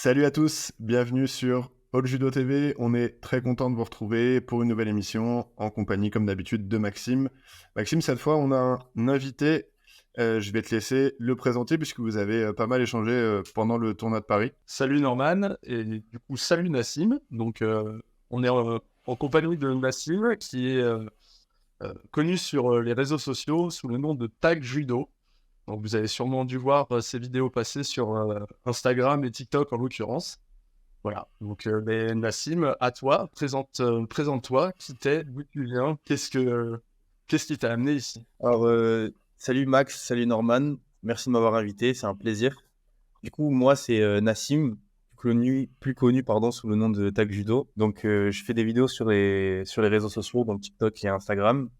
Salut à tous, bienvenue sur All Judo TV. On est très content de vous retrouver pour une nouvelle émission en compagnie, comme d'habitude, de Maxime. Maxime, cette fois, on a un invité. Je vais te laisser le présenter puisque vous avez pas mal échangé pendant le tournoi de Paris. Salut Norman, et du coup salut Nassim. Donc on est en compagnie de Nassim qui est connu sur les réseaux sociaux sous le nom de Tag Judo. Donc vous avez sûrement dû voir ses vidéos passer sur Instagram et TikTok en l'occurrence. Voilà, donc Nassim, à toi, présente-toi, qui t'es, d'où tu viens, qu'est-ce qui t'a amené ici? Alors, salut Max, salut Norman, merci de m'avoir invité, c'est un plaisir. Du coup, moi, c'est Nassim, plus connu sous le nom de Tag Judo. Donc, je fais des vidéos sur les réseaux sociaux, donc TikTok et Instagram.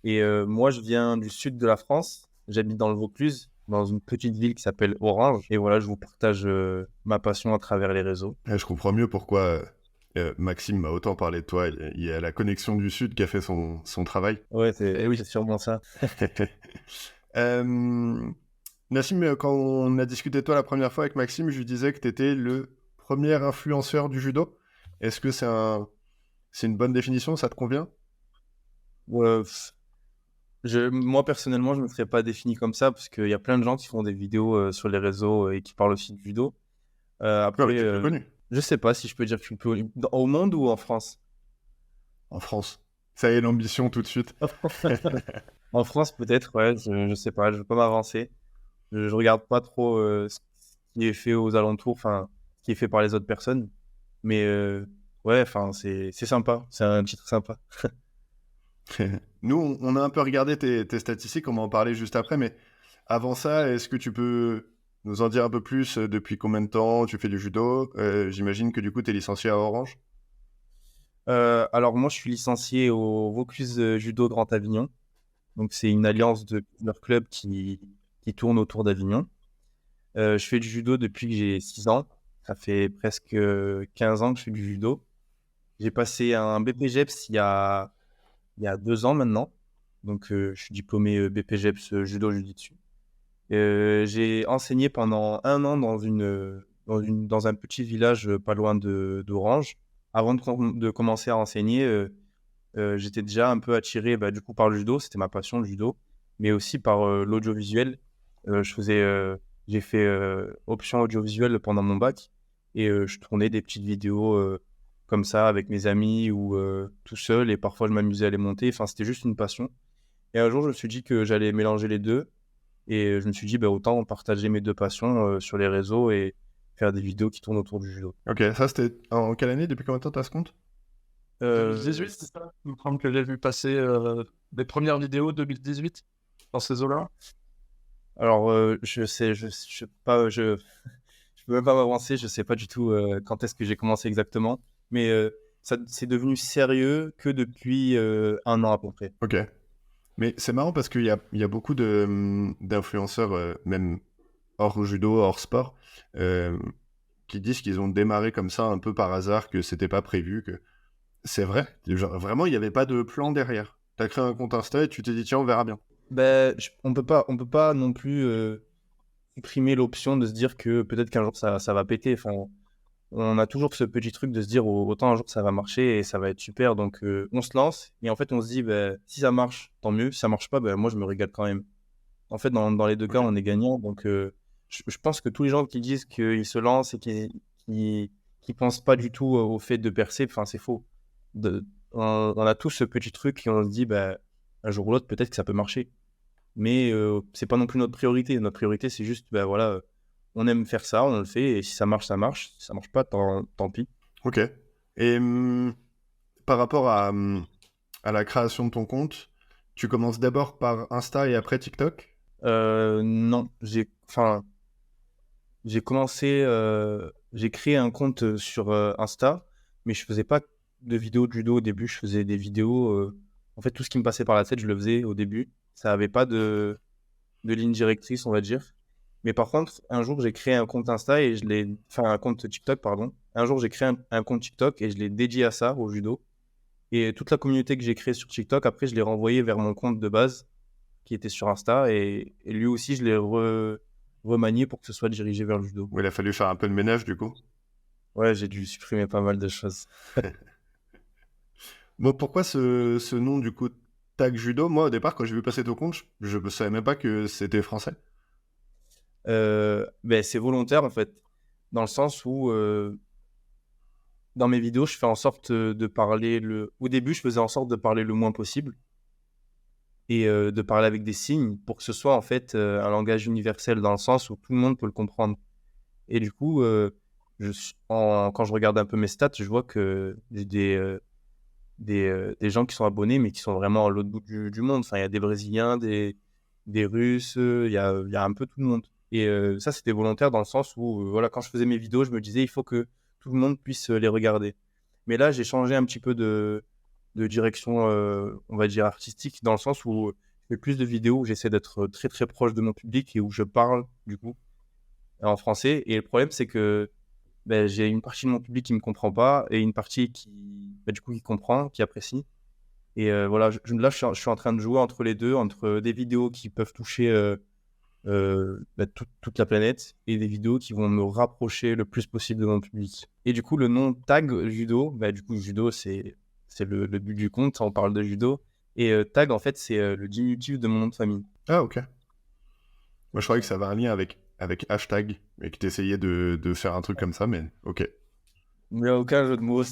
Et moi, je viens du sud de la France, j'habite dans le Vaucluse, dans une petite ville qui s'appelle Orange. Et voilà, je vous partage ma passion à travers les réseaux. Je comprends mieux pourquoi Maxime m'a autant parlé de toi. Il y a la connexion du Sud qui a fait son travail. Ouais, Eh oui. c'est sûrement ça. Nassim, quand on a discuté de toi la première fois avec Maxime, je lui disais que tu étais le premier influenceur du judo. Est-ce que c'est une bonne définition, ça te convient? Ouais, moi, personnellement, je ne me serais pas défini comme ça parce qu'il y a plein de gens qui font des vidéos sur les réseaux et qui parlent aussi de judo. Ouais, mais tu es plus connu. Je sais pas si je peux dire que je suis plus connu. Au monde ou en France? En France. Ça y est, l'ambition tout de suite. En France, peut-être, ouais, je sais pas, je veux pas m'avancer. Je regarde pas trop ce qui est fait aux alentours, enfin, ce qui est fait par les autres personnes. Mais ouais, enfin, c'est sympa, c'est un titre sympa. Nous, on a un peu regardé tes statistiques, on va en parler juste après, mais avant ça, est-ce que tu peux nous en dire un peu plus depuis combien de temps tu fais du judo? J'imagine que du coup, tu es licencié à Orange. Alors moi, je suis licencié au Vaucluse Judo Grand Avignon. Donc c'est une alliance de plusieurs clubs qui tourne autour d'Avignon. Je fais du judo depuis que j'ai 6 ans. Ça fait presque 15 ans que je fais du judo. J'ai passé un BPGEPS il y a 2 ans maintenant. Donc je suis diplômé BPGEPS judo jujitsu. J'ai enseigné pendant 1 an dans un petit village pas loin d'Orange. Avant de commencer à enseigner, j'étais déjà un peu attiré du coup par le judo, c'était ma passion le judo, mais aussi par l'audiovisuel. J'ai fait option audiovisuelle pendant mon bac et je tournais des petites vidéos comme ça avec mes amis ou tout seul, et parfois je m'amusais à les monter. Enfin, c'était juste une passion. Et un jour, je me suis dit que j'allais mélanger les deux, et je me suis dit autant partager mes deux passions sur les réseaux et faire des vidéos qui tournent autour du judo. Ok, ça c'était en quelle année? Depuis combien de temps t'as ce compte? 2018, c'est ça? Il me semble que j'ai vu passer des premières vidéos 2018 dans ces eaux-là. Alors, je pas, je peux même pas m'avancer, je sais pas du tout quand est-ce que j'ai commencé exactement, mais ça c'est devenu sérieux que depuis 1 an à peu près. Ok. Mais c'est marrant parce qu'il y a beaucoup d'influenceurs, même hors judo, hors sport, euh, qui disent qu'ils ont démarré comme ça un peu par hasard, que c'était pas prévu, que c'est vrai. Genre, vraiment, il n'y avait pas de plan derrière. T'as créé un compte Insta et tu t'es dit, tiens, on verra bien. On peut pas non plus supprimer l'option de se dire que peut-être qu'un jour ça va péter. Enfin, on a toujours ce petit truc de se dire autant un jour ça va marcher et ça va être super. Donc on se lance et en fait on se dit si ça marche, tant mieux. Si ça marche pas, moi je me régale quand même. En fait, dans les deux cas, Ok. on est gagnant. Donc je pense que tous les gens qui disent qu'ils se lancent et qui pensent pas du tout au fait de percer, enfin c'est faux. On a tous ce petit truc et on se dit un jour ou l'autre peut-être que ça peut marcher. Mais c'est pas non plus notre priorité. Notre priorité, c'est juste, voilà, on aime faire ça, on le fait, et si ça marche, ça marche. Si ça marche pas, tant pis. Ok. Et par rapport à la création de ton compte, tu commences d'abord par Insta et après TikTok? Non, j'ai créé un compte sur Insta, mais je faisais pas de vidéos de judo au début. Je faisais des vidéos, en fait, tout ce qui me passait par la tête, je le faisais au début. Ça avait pas de ligne directrice, on va dire. Mais par contre, un jour, j'ai créé un compte Insta et un compte TikTok, pardon. Un jour, j'ai créé un compte TikTok et je l'ai dédié à ça, au judo. Et toute la communauté que j'ai créée sur TikTok, après, je l'ai renvoyé vers mon compte de base qui était sur Insta. Et lui aussi, je l'ai remanié pour que ce soit dirigé vers le judo. Ouais, il a fallu faire un peu de ménage du coup. Ouais, j'ai dû supprimer pas mal de choses. Bon, pourquoi ce nom du coup Tag Judo? Moi au départ quand j'ai vu passer ton compte, je ne savais même pas que c'était français. C'est volontaire en fait, dans le sens où dans mes vidéos, je fais en sorte de parler Au début, je faisais en sorte de parler le moins possible et de parler avec des signes pour que ce soit en fait un langage universel dans le sens où tout le monde peut le comprendre. Et du coup, quand je regarde un peu mes stats, je vois que j'ai des gens qui sont abonnés, mais qui sont vraiment à l'autre bout du monde. Enfin, il y a des Brésiliens, des Russes, il y a un peu tout le monde. Et ça, c'était volontaire dans le sens où, voilà, quand je faisais mes vidéos, je me disais, il faut que tout le monde puisse les regarder. Mais là, j'ai changé un petit peu de direction, on va dire, artistique, dans le sens où je fais plus de vidéos où j'essaie d'être très, très proche de mon public et où je parle, du coup, en français. Et le problème, c'est que j'ai une partie de mon public qui me comprend pas et une partie du coup, qui comprend, qui apprécie. Et voilà, là, je suis en train de jouer entre les deux, entre des vidéos qui peuvent toucher toute la planète et des vidéos qui vont me rapprocher le plus possible de mon public. Et du coup, le nom Tag Judo, du coup, judo, c'est le but du compte, on parle de judo. Et Tag, en fait, c'est le diminutif de mon nom de famille. Ah ok. Moi je croyais que ça avait un lien avec hashtag et que t'essayais de faire un truc comme ça, mais ok. Il n'y a aucun jeu de mots,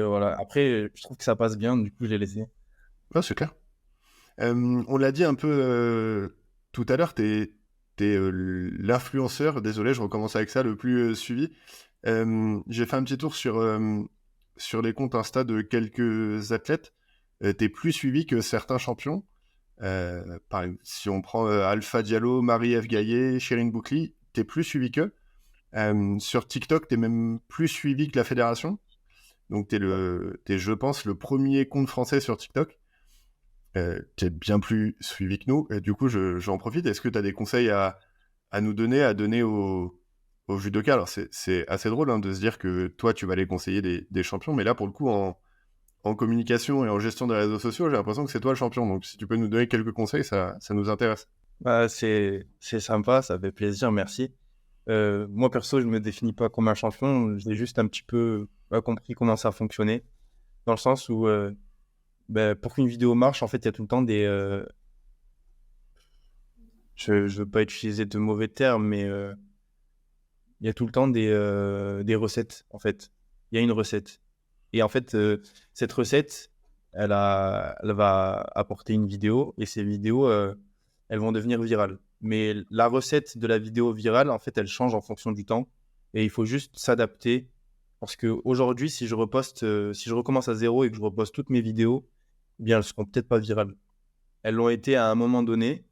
voilà. Après, je trouve que ça passe bien, du coup, je l'ai laissé. Ah, c'est clair. On l'a dit un peu tout à l'heure, t'es l'influenceur, désolé, je recommence avec ça, le plus suivi. J'ai fait un petit tour sur les comptes Insta de quelques athlètes. T'es plus suivi que certains champions. Par exemple, si on prend Alpha Diallo, Marie-Ève Gaillet, Chérine Boucli, t'es plus suivi qu'eux. Sur TikTok, t'es même plus suivi que la fédération. Donc t'es, je pense, le premier compte français sur TikTok. Qui est bien plus suivi que nous. Et du coup, j'en profite. Est-ce que tu as des conseils à nous donner, à donner aux judokas? Alors, c'est assez drôle de se dire que toi, tu vas les conseiller des champions, mais là, pour le coup, en communication et en gestion des réseaux sociaux, j'ai l'impression que c'est toi le champion. Donc, si tu peux nous donner quelques conseils, ça nous intéresse. C'est sympa, ça fait plaisir, merci. Moi, perso, je me définis pas comme un champion. J'ai juste un petit peu compris comment ça fonctionnait. Dans le sens où, pour qu'une vidéo marche, en fait, il y a tout le temps des... Je veux pas utiliser de mauvais termes, mais il y a tout le temps des recettes, en fait. Il y a une recette. Et en fait, cette recette, elle va apporter une vidéo, et ces vidéos, elles vont devenir virales. Mais la recette de la vidéo virale, en fait, elle change en fonction du temps, et il faut juste s'adapter. Parce qu'aujourd'hui, si je recommence à zéro et que je reposte toutes mes vidéos, eh bien, elles seront peut-être pas virales. Elles l'ont été à un moment donné,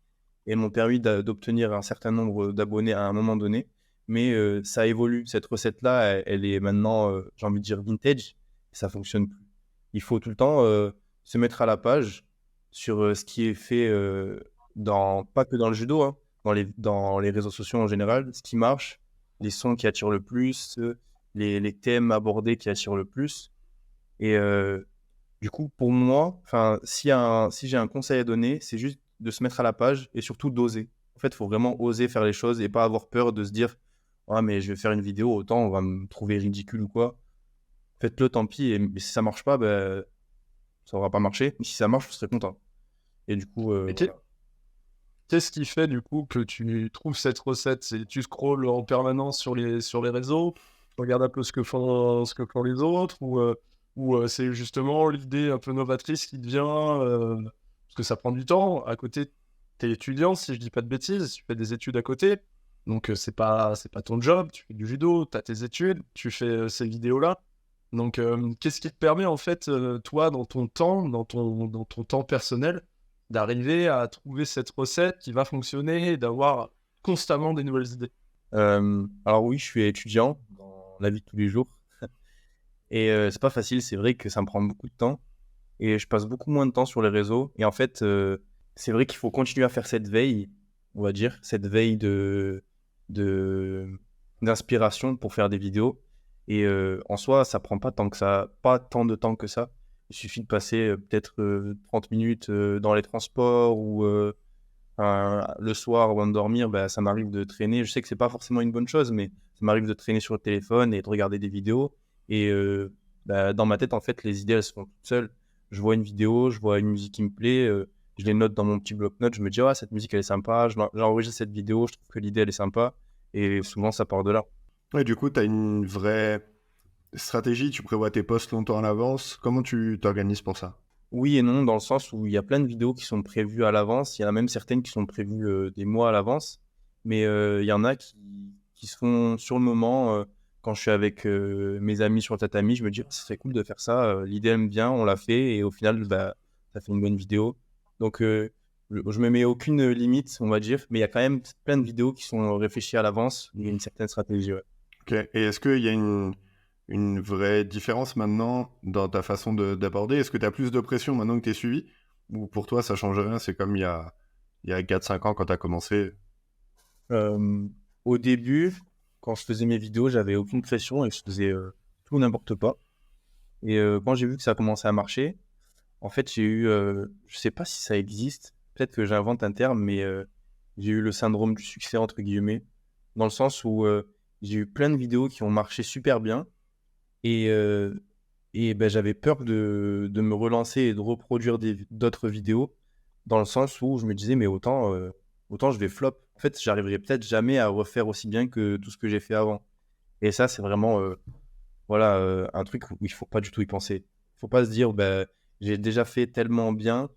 et elles m'ont permis d'obtenir un certain nombre d'abonnés à un moment donné. Mais ça évolue. Cette recette-là, elle est maintenant, j'ai envie de dire, vintage. Et ça fonctionne plus. Il faut tout le temps se mettre à la page sur ce qui est fait, pas que dans le judo, hein, dans les réseaux sociaux en général, ce qui marche, les sons qui attirent le plus, les thèmes abordés qui attirent le plus. Et du coup, pour moi, si j'ai un conseil à donner, c'est juste de se mettre à la page et surtout d'oser. En fait, il faut vraiment oser faire les choses et pas avoir peur de se dire « Ah, mais je vais faire une vidéo, autant on va me trouver ridicule ou quoi. » Faites-le, tant pis. Mais si ça marche pas, ça aura pas marché. Mais si ça marche, je serai content. Et du coup, voilà. Qu'est-ce qui fait du coup que tu trouves cette recette? C'est tu scrolles en permanence sur les réseaux, tu regardes un peu ce que font les autres, ou c'est justement l'idée un peu novatrice qui te vient, parce que ça prend du temps. À côté, t'es étudiant, si je dis pas de bêtises, tu fais des études à côté, donc c'est pas ton job, tu fais du judo, t'as tes études, tu fais ces vidéos-là. Donc qu'est-ce qui te permet en fait, toi, dans ton temps personnel, d'arriver à trouver cette recette qui va fonctionner et d'avoir constamment des nouvelles idées? Alors oui, je suis étudiant dans la vie de tous les jours. Et c'est pas facile, c'est vrai que ça me prend beaucoup de temps. Et je passe beaucoup moins de temps sur les réseaux. Et en fait, c'est vrai qu'il faut continuer à faire cette veille, on va dire, cette veille d'inspiration pour faire des vidéos. Et en soi, ça prend pas tant de temps que ça. Il suffit de passer peut-être 30 minutes dans les transports ou le soir avant de dormir, bah, ça m'arrive de traîner. Je sais que c'est pas forcément une bonne chose, mais ça m'arrive de traîner sur le téléphone et de regarder des vidéos. Et bah, dans ma tête, en fait, les idées, elles se font toutes seules. Je vois une vidéo, je vois une musique qui me plaît, je les note dans mon petit bloc-notes, je me dis, ah, cette musique, elle est sympa, j'enregistre cette vidéo, je trouve que l'idée, elle est sympa. Et souvent, ça part de là. Ouais, du coup, tu as une vraie stratégie, tu prévois tes posts longtemps à l'avance. Comment tu t'organises pour ça? Oui et non, dans le sens où il y a plein de vidéos qui sont prévues à l'avance. Il y en a même certaines qui sont prévues des mois à l'avance. Mais il y en a qui se font sur le moment. Quand je suis avec mes amis sur le tatami, je me dis, ah, ça serait cool de faire ça. L'idée, elle me vient, on l'a fait. Et au final, bah, ça fait une bonne vidéo. Donc, je me mets aucune limite, on va dire. Mais il y a quand même plein de vidéos qui sont réfléchies à l'avance. Il y a une certaine stratégie. Ouais. Ok. Et est-ce qu'il y a une vraie différence maintenant dans ta façon d'aborder? Est-ce que tu as plus de pression maintenant que tu es suivi? Ou pour toi, ça change rien? C'est comme il y a 4-5 ans quand tu as commencé? Au début, quand je faisais mes vidéos, j'avais aucune pression et je faisais tout ou n'importe quoi. Et quand j'ai vu que ça commençait à marcher, en fait, j'ai eu, je sais pas si ça existe, peut-être que j'invente un terme, mais j'ai eu le syndrome du succès, entre guillemets, dans le sens où j'ai eu plein de vidéos qui ont marché super bien et, ben, j'avais peur de me relancer et de reproduire d'autres vidéos, dans le sens où je me disais, mais autant je vais flop. En fait, j'arriverai peut-être jamais à refaire aussi bien que tout ce que j'ai fait avant. Et ça, c'est vraiment voilà, un truc où il faut pas du tout y penser. Il faut pas se dire, bah, j'ai déjà fait tellement bien,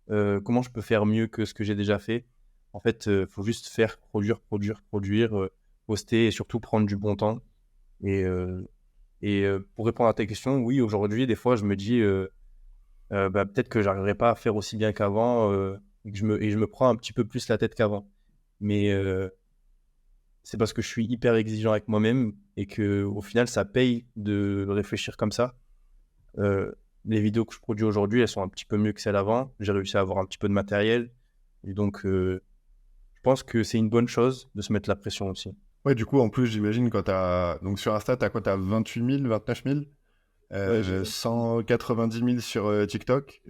comment je peux faire mieux que ce que j'ai déjà fait? En fait, faut juste faire, produire, poster et surtout prendre du bon temps. Et, pour répondre à ta question, oui, aujourd'hui, des fois, je me dis, bah, peut-être que j'arriverai pas à faire aussi bien qu'avant, et je me prends un petit peu plus la tête qu'avant. Mais c'est parce que je suis hyper exigeant avec moi-même et que au final, ça paye de réfléchir comme ça. Les vidéos que je produis aujourd'hui, elles sont un petit peu mieux que celles avant. J'ai réussi à avoir un petit peu de matériel. Et donc, je pense que c'est une bonne chose de se mettre la pression aussi. Ouais, du coup, en plus, j'imagine quand t'as... Donc sur Insta, t'as quoi? T'as 28 000, 29 000? Ouais, j'ai 190 000 sur TikTok.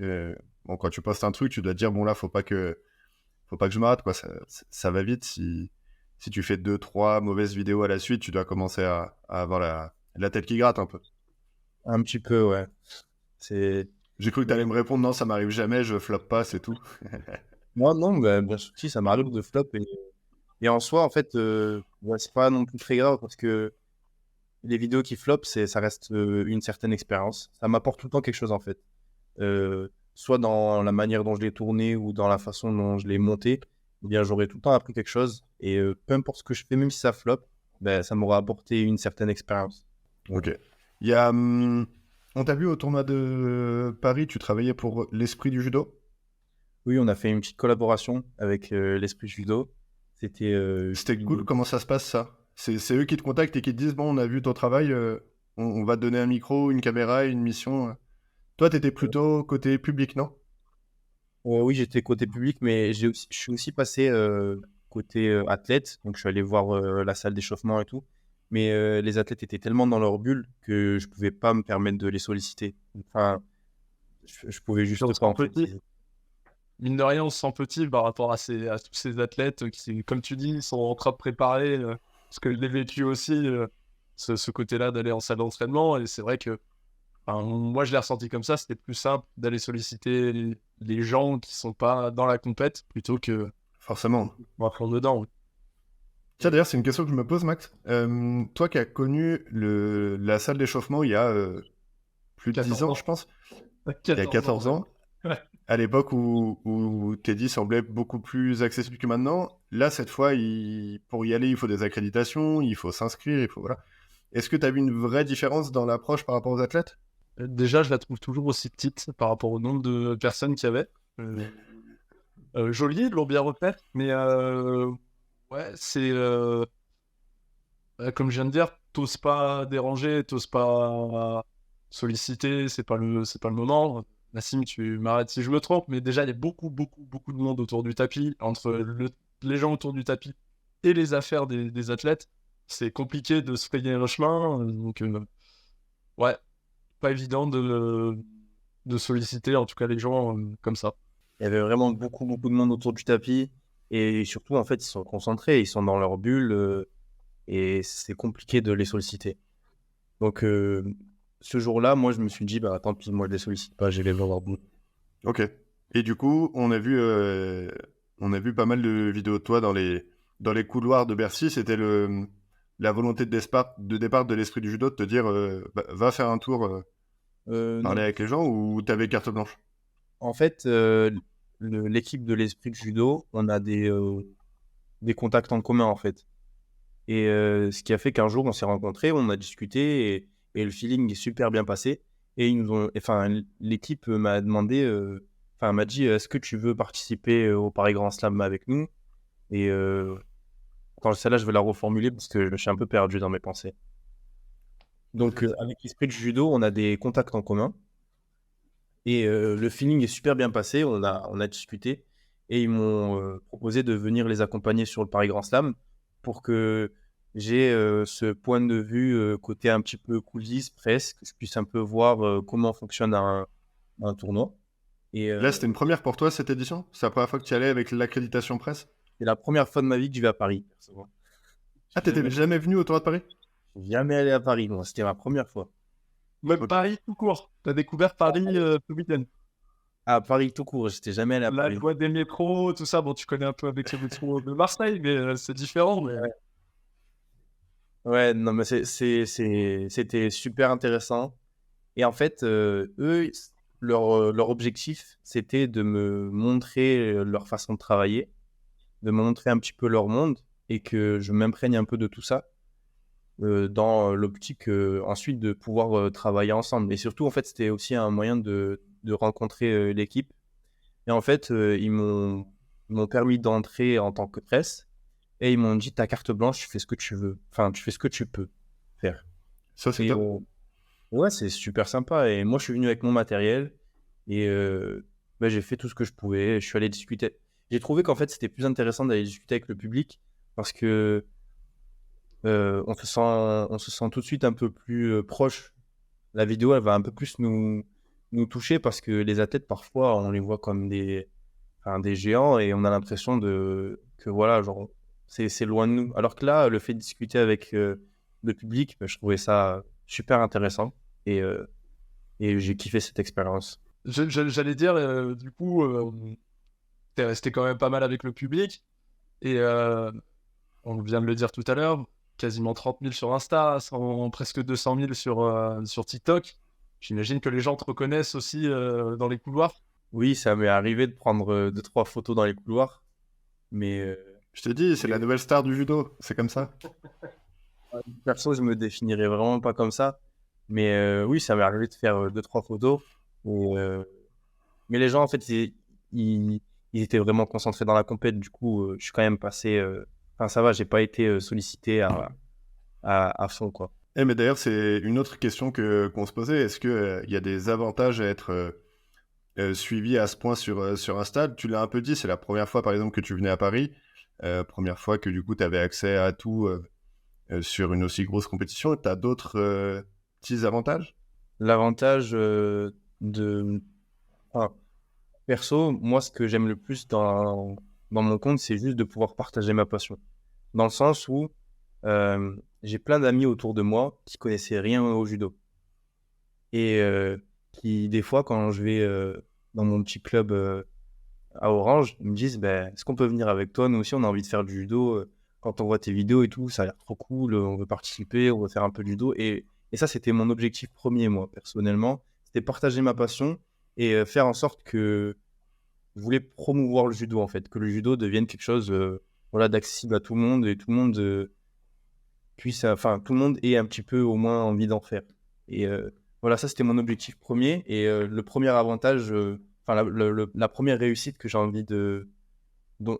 Bon, quand tu postes un truc, tu dois te dire, bon là, faut pas que je me rate, quoi. Ça va vite. Si tu fais 2-3 mauvaises vidéos à la suite, tu dois commencer à avoir la tête qui gratte un peu. un petit peu, ouais. C'est... J'ai cru que t'allais me répondre, non, ça m'arrive jamais, je floppe pas, c'est tout. Moi, non, bah, bien sûr, si, ça m'arrive de flop. Et en soi, en fait, ouais, c'est pas non plus très grave parce que les vidéos qui flop, ça reste une certaine expérience. Ça m'apporte tout le temps quelque chose, en fait. Soit dans la manière dont je l'ai tourné ou dans la façon dont je l'ai monté, eh bien, j'aurais tout le temps appris quelque chose. Et peu importe ce que je fais, même si ça flop, ben, ça m'aura apporté une certaine expérience. Ok. Il y a... on t'a vu au tournoi de Paris, tu travaillais pour l'Esprit du Judo? Oui, on a fait une petite collaboration avec l'Esprit Judo. C'était C'était cool, comment ça se passe ça? C'est eux qui te contactent et qui te disent, bon, on a vu ton travail, on va te donner un micro, une caméra, une mission. Toi, t'étais plutôt côté public, non? Oui, j'étais côté public, mais je suis aussi passé côté athlète. Donc, je suis allé voir la salle d'échauffement et tout. Mais les athlètes étaient tellement dans leur bulle que je pouvais pas me permettre de les solliciter. Enfin, je pouvais juste On se pas, sent en fait. petit. Mine de rien, on se sent petit par rapport à tous ces athlètes qui, comme tu dis, sont en train de préparer, parce que je l'ai vécu aussi, ce côté-là d'aller en salle d'entraînement. Et c'est vrai que moi, je l'ai ressenti comme ça. C'était plus simple d'aller solliciter les gens qui sont pas dans la compète plutôt que Forcément. on va prendre dedans. Oui. Tiens, d'ailleurs, c'est une question que je me pose, Max. Toi qui as connu la salle d'échauffement il y a plus de 10 14 ans, ans. je pense. Il y a 14 ans. Ouais. À l'époque où Teddy semblait beaucoup plus accessible que maintenant, là, cette fois, pour y aller, il faut des accréditations, il faut s'inscrire, il faut... Voilà. Est-ce que tu as vu une vraie différence dans l'approche par rapport aux athlètes? Déjà, je la trouve toujours aussi petite par rapport au nombre de personnes qu'il y avait. Jolie, ils l'ont bien refait, mais ouais, c'est comme je viens de dire, t'oses pas déranger, t'oses pas solliciter, c'est pas le moment. Nassim, tu m'arrêtes si je me trompe, mais déjà il y a beaucoup de monde autour du tapis, entre les gens autour du tapis et les affaires des athlètes, c'est compliqué de se frayer un chemin, donc ouais, pas évident de solliciter en tout cas les gens comme ça. Il y avait vraiment beaucoup de monde autour du tapis. Et surtout, en fait, ils sont concentrés, ils sont dans leur bulle et c'est compliqué de les solliciter. Donc, ce jour-là, moi, je me suis dit, bah tant pis, moi, je les sollicite pas, je vais voir leur boule. Ok. Et du coup, on a vu pas mal de vidéos de toi dans les couloirs de Bercy. C'était la volonté de départ de l'esprit du judo de te dire va faire un tour, parler Non. avec les gens, ou t'avais carte blanche? En fait, l'équipe de l'esprit de judo, on a des contacts en commun, en fait. Et ce qui a fait qu'un jour, on s'est rencontrés, on a discuté et le feeling est super bien passé. Et l'équipe m'a demandé, m'a dit, est-ce que tu veux participer au Paris Grand Slam avec nous? Et celle-là, je vais la reformuler parce que je suis un peu perdu dans mes pensées. Donc, avec l'esprit du judo, on a des contacts en commun. Et le feeling est super bien passé, on a discuté. Et ils m'ont proposé de venir les accompagner sur le Paris Grand Slam pour que j'ai ce point de vue côté un petit peu coulisses, presse, que je puisse un peu voir comment fonctionne un tournoi. Et Là, c'était une première pour toi, cette édition? C'est la première fois que tu y allais avec l'accréditation presse? c'est la première fois de ma vie que je vais à Paris. Ah, t'étais jamais venu au tournoi de Paris? Je suis jamais allé à Paris, moi, c'était ma première fois. Même Paris tout court. T'as découvert Paris ce week-end. À Paris tout court, j'étais jamais allé à La Paris. loi des métros, tout ça. Bon, tu connais un peu avec les métros de Marseille, mais c'est différent. Mais... Ouais, non, mais c'était super intéressant. Et en fait, eux, leur objectif, c'était de me montrer leur façon de travailler, de me montrer un petit peu leur monde et que je m'imprègne un peu de tout ça dans l'optique ensuite de pouvoir travailler ensemble. Et surtout, en fait, c'était aussi un moyen de rencontrer l'équipe. Et en fait, ils m'ont permis d'entrer en tant que presse et ils m'ont dit, ta carte blanche, tu fais ce que tu veux. Enfin, tu fais ce que tu peux faire. Ça, c'est Et top. ouais, c'est super sympa. Et moi, je suis venu avec mon matériel et j'ai fait tout ce que je pouvais. Je suis allé discuter. J'ai trouvé qu'en fait, c'était plus intéressant d'aller discuter avec le public parce que on se sent tout de suite un peu plus proche. La vidéo, elle va un peu plus nous toucher parce que les athlètes, parfois, on les voit comme des géants et on a l'impression que voilà, genre, c'est loin de nous. Alors que là, le fait de discuter avec le public, je trouvais ça super intéressant et j'ai kiffé cette expérience. J'allais dire, du coup, t'es resté quand même pas mal avec le public. Et on vient de le dire tout à l'heure, quasiment 30 000 sur Insta, presque 200 000 sur TikTok. J'imagine que les gens te reconnaissent aussi dans les couloirs. Oui, ça m'est arrivé de prendre 2-3 photos dans les couloirs, mais Je te dis, c'est la nouvelle star du judo. C'est comme ça. perso, je me définirais vraiment pas comme ça. Mais oui, ça m'est arrivé de faire 2-3 photos. Mais les gens, en fait, ils étaient vraiment concentrés dans la compète. Du coup, je suis quand même passé. Enfin, ça va, j'ai pas été sollicité à fond, quoi. Mais d'ailleurs, c'est une autre question qu'on se posait. Est-ce qu'il y a des avantages à être suivi à ce point sur un stade? Tu l'as un peu dit, c'est la première fois, par exemple, que tu venais à Paris. Première fois que, du coup, tu avais accès à tout sur une aussi grosse compétition. Tu as d'autres petits avantages? L'avantage enfin, perso, moi, ce que j'aime le plus dans mon compte, c'est juste de pouvoir partager ma passion. Dans le sens où j'ai plein d'amis autour de moi qui connaissaient rien au judo. Et qui, des fois, quand je vais dans mon petit club à Orange, ils me disent est-ce qu'on peut venir avec toi? Nous aussi, on a envie de faire du judo. Quand on voit tes vidéos et tout, ça a l'air trop cool. On veut participer, on veut faire un peu de judo. Et ça, c'était mon objectif premier, moi, personnellement. C'était partager ma passion et faire en sorte que je voulais promouvoir le judo, en fait. Que le judo devienne quelque chose d'accessible à tout le monde et tout le monde tout le monde ait un petit peu au moins envie d'en faire. Et voilà, ça c'était mon objectif premier. Et le premier avantage, la première réussite que j'ai envie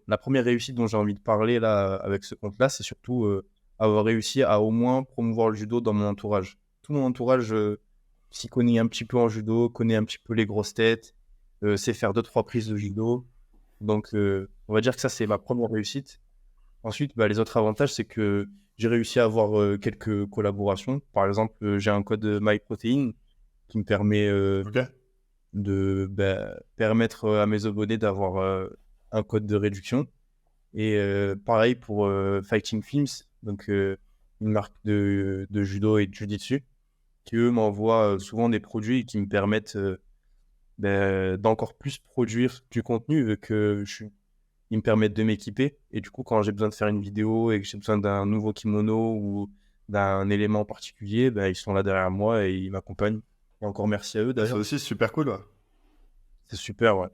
la première réussite dont j'ai envie de parler là avec ce compte-là, c'est surtout avoir réussi à au moins promouvoir le judo dans mon entourage. Tout mon entourage s'y connaît un petit peu en judo, connaît un petit peu les grosses têtes, sait faire 2-3 prises de judo. Donc on va dire que ça c'est ma première réussite. Ensuite, les autres avantages, c'est que j'ai réussi à avoir quelques collaborations. Par exemple, j'ai un code MyProtein qui me permet Ok. de permettre à mes abonnés d'avoir un code de réduction. Et pareil pour Fighting Films, donc une marque de judo et de jujitsu, qui eux m'envoient souvent des produits qui me permettent d'encore plus produire du contenu, vu que ils me permettent de m'équiper. Et du coup, quand j'ai besoin de faire une vidéo et que j'ai besoin d'un nouveau kimono ou d'un élément particulier, ils sont là derrière moi et ils m'accompagnent. Et encore merci à eux C'est d'ailleurs. aussi super cool, ouais. C'est super, ouais.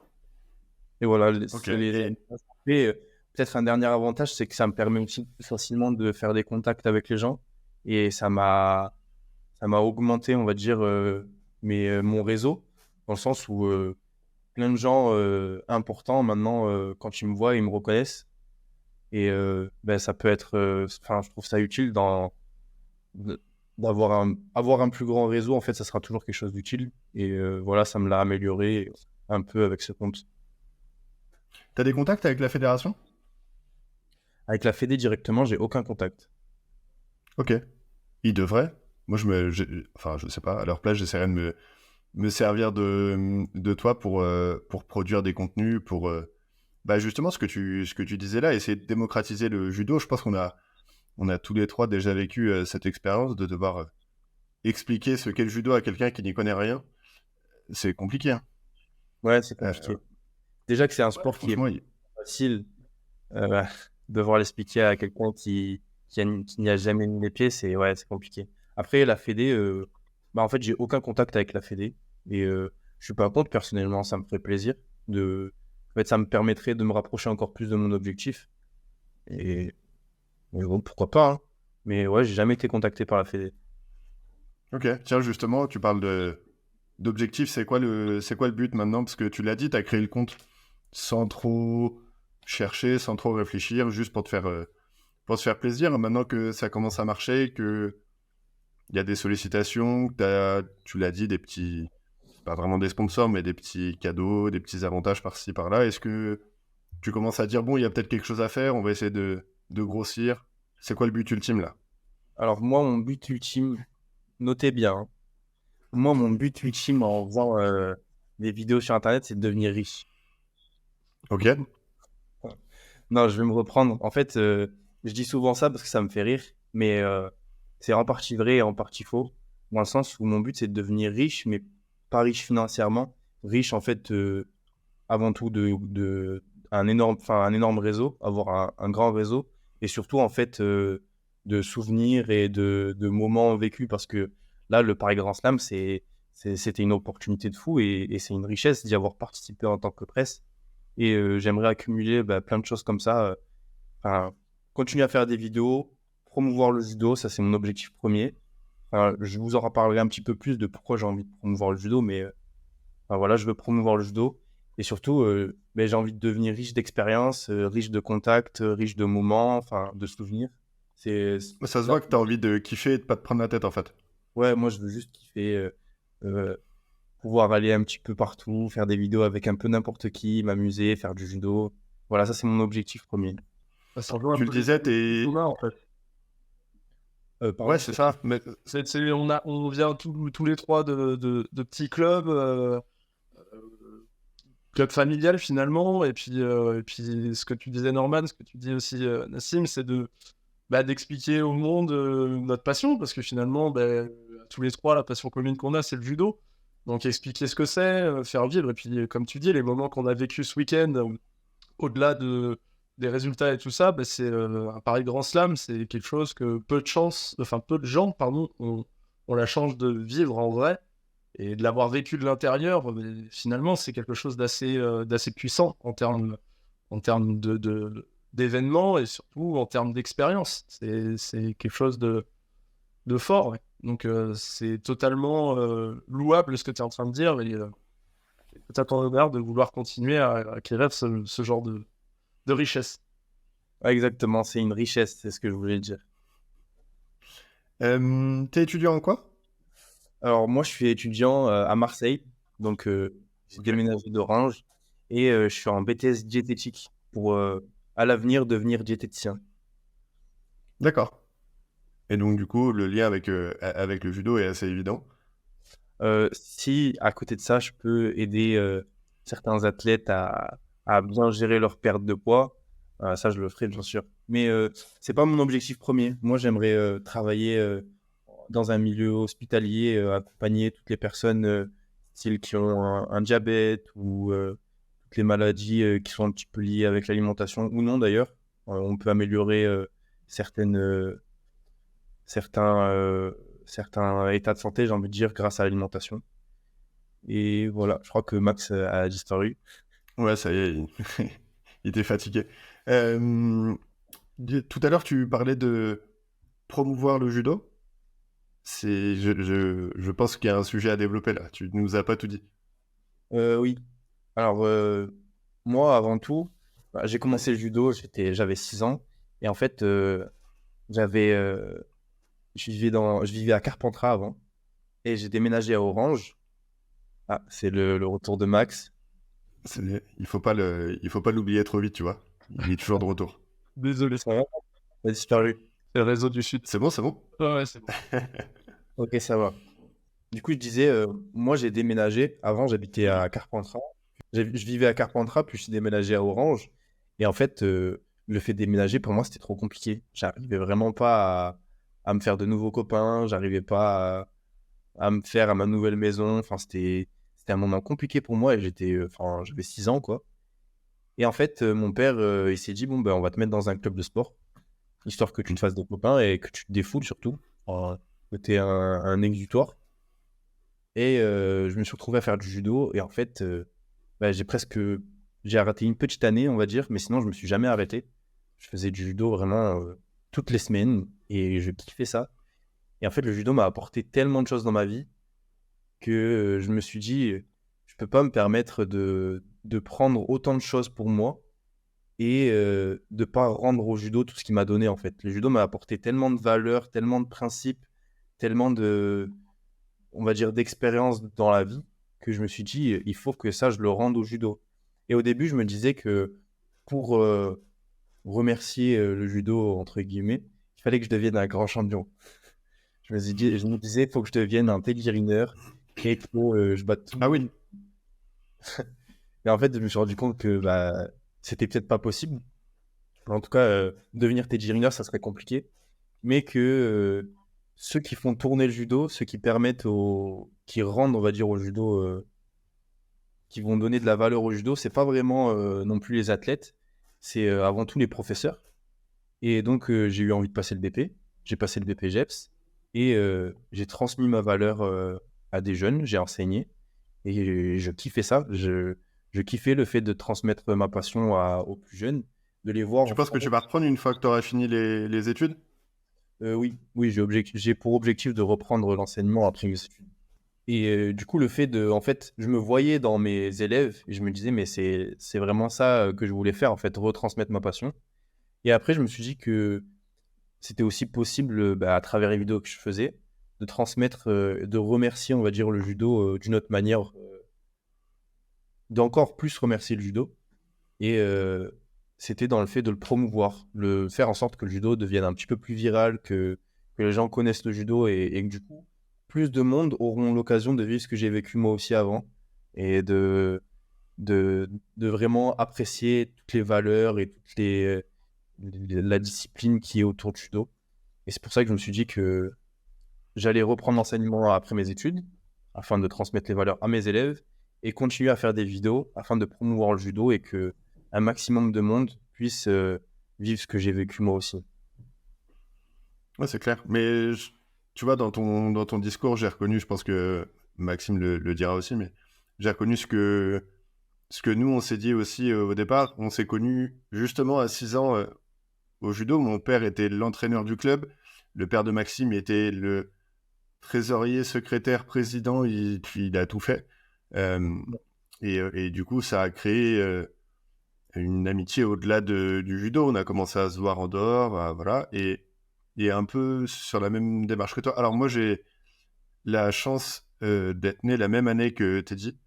Et voilà, Ok. et, peut-être un dernier avantage, c'est que ça me permet aussi plus facilement de faire des contacts avec les gens. Et ça m'a augmenté, on va dire, mon réseau, dans le sens où plein de gens importants, maintenant, quand ils me voient, ils me reconnaissent. Et ça peut être, enfin, je trouve ça utile avoir un plus grand réseau. En fait, ça sera toujours quelque chose d'utile. Et voilà, ça me l'a amélioré un peu avec ce compte. T'as des contacts avec la fédération? Avec la Fédé directement, j'ai aucun contact. Ok. Ils devraient. Moi, enfin, je sais pas. À leur place, j'essaierai de me servir de toi pour produire des contenus, pour justement ce que tu disais là, essayer de démocratiser le judo. Je pense on a tous les trois déjà vécu cette expérience de devoir expliquer ce qu'est le judo à quelqu'un qui n'y connaît rien. C'est compliqué, hein. Ouais, c'est Euh, compliqué. Déjà que c'est un ouais, sport qui est franchement, facile, euh, devoir l'expliquer à quelqu'un qui n'y a jamais mis les pieds, c'est compliqué. Après, la Fédé, en fait, j'ai aucun contact avec la Fédé. Et je suis pas contre, personnellement, ça me ferait plaisir. En fait, ça me permettrait de me rapprocher encore plus de mon objectif. Et bon, pourquoi pas, hein. Mais ouais, j'ai jamais été contacté par la Fédé. ok. Tiens, justement, tu parles d'objectif. C'est quoi le but maintenant? Parce que tu l'as dit, tu as créé le compte sans trop chercher, sans trop réfléchir, juste pour te faire plaisir. Maintenant que ça commence à marcher, que il y a des sollicitations, tu l'as dit, c'est pas vraiment des sponsors, mais des petits cadeaux, des petits avantages par-ci, par-là. Est-ce que tu commences à dire, bon, il y a peut-être quelque chose à faire, on va essayer de grossir. C'est quoi le but ultime, là? Alors moi, mon but ultime, notez bien, hein. Moi, mon but ultime en faisant des vidéos sur Internet, c'est de devenir riche. Ok. Non, je vais me reprendre. En fait, je dis souvent ça parce que ça me fait rire, mais c'est en partie vrai et en partie faux, dans le sens où mon but, c'est de devenir riche, mais pas riche financièrement. Riche, en fait, avant tout, un énorme réseau, avoir un grand réseau, et surtout, en fait, de souvenirs et de moments vécus, parce que là, le Paris Grand Slam, c'était une opportunité de fou, et c'est une richesse d'y avoir participé en tant que presse. Et j'aimerais accumuler plein de choses comme ça. Enfin, continuer à faire des vidéos, promouvoir le judo, ça c'est mon objectif premier. Enfin, je vous en reparlerai un petit peu plus de pourquoi j'ai envie de promouvoir le judo, mais voilà, je veux promouvoir le judo. Et surtout, j'ai envie de devenir riche d'expériences, riche de contacts, riche de moments, enfin de souvenirs. Ça se Là, voit que tu as envie de kiffer et de pas te prendre la tête, en fait. ouais, moi je veux juste kiffer, euh, pouvoir aller un petit peu partout, faire des vidéos avec un peu n'importe qui, m'amuser, faire du judo. Voilà, ça c'est mon objectif premier. Ça rejoint un Tu le peu disais, Thomas, en fait. Pardon. Ouais, c'est ça. Mais On vient tous les trois de petits clubs, club familial finalement, et puis ce que tu disais Norman, ce que tu dis aussi Nassim, c'est d'expliquer au monde notre passion, parce que finalement, tous les trois, la passion commune qu'on a, c'est le judo. Donc expliquer ce que c'est, faire vivre, et puis comme tu dis, les moments qu'on a vécu ce week-end, au-delà des résultats et tout ça, c'est un Paris Grand Slam, c'est quelque chose que peu de gens, pardon, ont la chance de vivre en vrai. Et de l'avoir vécu de l'intérieur, finalement, c'est quelque chose d'assez puissant en termes d'événements et surtout en termes d'expérience. C'est quelque chose de fort. Ouais. Donc, c'est totalement louable ce que tu es en train de dire et c'est à ton honneur de vouloir continuer à acquérir ce genre de richesse. Ouais, exactement, c'est une richesse, c'est ce que je voulais dire. t'es étudiant en quoi? Alors moi, je suis étudiant à Marseille, donc j'ai Ok. déménagé d'Orange et je suis en BTS diététique pour à l'avenir devenir diététicien. D'accord. Et donc, du coup, le lien avec le judo est assez évident. Si à côté de ça, je peux aider certains athlètes à bien gérer leur perte de poids, Ah, ça, je le ferai, bien sûr. Mais c'est pas mon objectif premier. Moi, j'aimerais travailler dans un milieu hospitalier, accompagner toutes les personnes style qui ont un diabète ou toutes les maladies qui sont un petit peu liées avec l'alimentation ou non d'ailleurs. On peut améliorer certains, certains états de santé, j'ai envie de dire, grâce à l'alimentation. Et voilà, je crois que Max a disparu. Ouais, ça y est, il était fatigué. Tout à l'heure, tu parlais de promouvoir le judo. Je pense qu'il y a un sujet à développer là. Tu nous as pas tout dit. Oui. Alors, moi, avant tout, j'ai commencé le judo, j'avais 6 ans. Et en fait, j'avais, je vivais à Carpentras avant. Et j'ai déménagé à Orange. Ah, c'est le retour de Max. Il faut pas l'oublier trop vite, tu vois. Il est toujours de retour. Désolé, Ça va? Il a disparu. c'est le réseau du Sud. C'est bon, c'est bon. Ouais, c'est bon. Ok, ça va. Du coup, je disais, moi, j'ai déménagé. Avant, j'habitais à Carpentras. Je vivais à Carpentras, puis je suis déménagé à Orange. Et en fait, le fait de déménager, pour moi, c'était trop compliqué. J'arrivais vraiment pas à me faire de nouveaux copains. J'arrivais pas à me faire à ma nouvelle maison. Enfin, c'était un moment compliqué pour moi et j'avais 6 ans, quoi. Et en fait, mon père, il s'est dit, bon, ben, on va te mettre dans un club de sport, histoire que tu te fasses des copains et que tu te défoules surtout, que tu un exutoire. Et je me suis retrouvé à faire du judo. Et en fait, bah, j'ai arrêté une petite année, on va dire, mais sinon, je me suis jamais arrêté. Je faisais du judo vraiment toutes les semaines et je kiffais ça. Et en fait, le judo m'a apporté tellement de choses dans ma vie que je me suis dit, je peux pas me permettre de prendre autant de choses pour moi et de pas rendre au judo tout ce qu'il m'a donné, en fait. Le judo m'a apporté tellement de valeurs, tellement de principes, tellement on va dire, d'expérience dans la vie que je me suis dit, il faut que ça, je le rende au judo. Et au début, je me disais que pour remercier le judo, entre guillemets, il fallait que je devienne un grand champion. Je me disais, il faut que je devienne un Teddy Riner et que je batte tout. Ah oui. Et en fait, je me suis rendu compte que bah, c'était peut-être pas possible. En tout cas, devenir Teddy Riner, ça serait compliqué. Mais que ceux qui font tourner le judo, ceux qui qui rendent, on va dire, au judo, qui vont donner de la valeur au judo, c'est pas vraiment non plus les athlètes, c'est avant tout les professeurs. Et donc, j'ai eu envie de passer le BP. J'ai passé le BP GEPS et j'ai transmis ma valeur à des jeunes, j'ai enseigné et je kiffais ça. Je kiffais le fait de transmettre ma passion aux plus jeunes, de les voir. Tu penses que tu vas reprendre une fois que tu auras fini les études? Oui, j'ai pour objectif de reprendre l'enseignement après mes études. Et du coup, en fait, je me voyais dans mes élèves et je me disais, mais c'est vraiment ça que je voulais faire, en fait, retransmettre ma passion. Et après, je me suis dit que c'était aussi possible, à travers les vidéos que je faisais, de transmettre, de remercier, on va dire, le judo d'une autre manière, d'encore plus remercier le judo. Et c'était dans le fait de le promouvoir, faire en sorte que le judo devienne un petit peu plus viral, que les gens connaissent le judo et que du coup, plus de monde auront l'occasion de vivre ce que j'ai vécu moi aussi avant et de vraiment apprécier toutes les valeurs et la discipline qui est autour du judo. Et c'est pour ça que je me suis dit que j'allais reprendre l'enseignement après mes études afin de transmettre les valeurs à mes élèves et continuer à faire des vidéos afin de promouvoir le judo et que un maximum de monde puisse vivre ce que j'ai vécu moi aussi. Ouais, c'est clair. Mais tu vois, dans ton discours, j'ai reconnu, je pense que Maxime le dira aussi, mais j'ai reconnu ce que nous, on s'est dit aussi au départ. On s'est connus justement à 6 ans au judo. Mon père était l'entraîneur du club. Le père de Maxime était le trésorier, secrétaire, président. Il a tout fait. Et du coup, ça a créé une amitié au-delà du judo. On a commencé à se voir en dehors, voilà. Et un peu sur la même démarche que toi. Alors moi, j'ai la chance d'être né la même année que Teddy.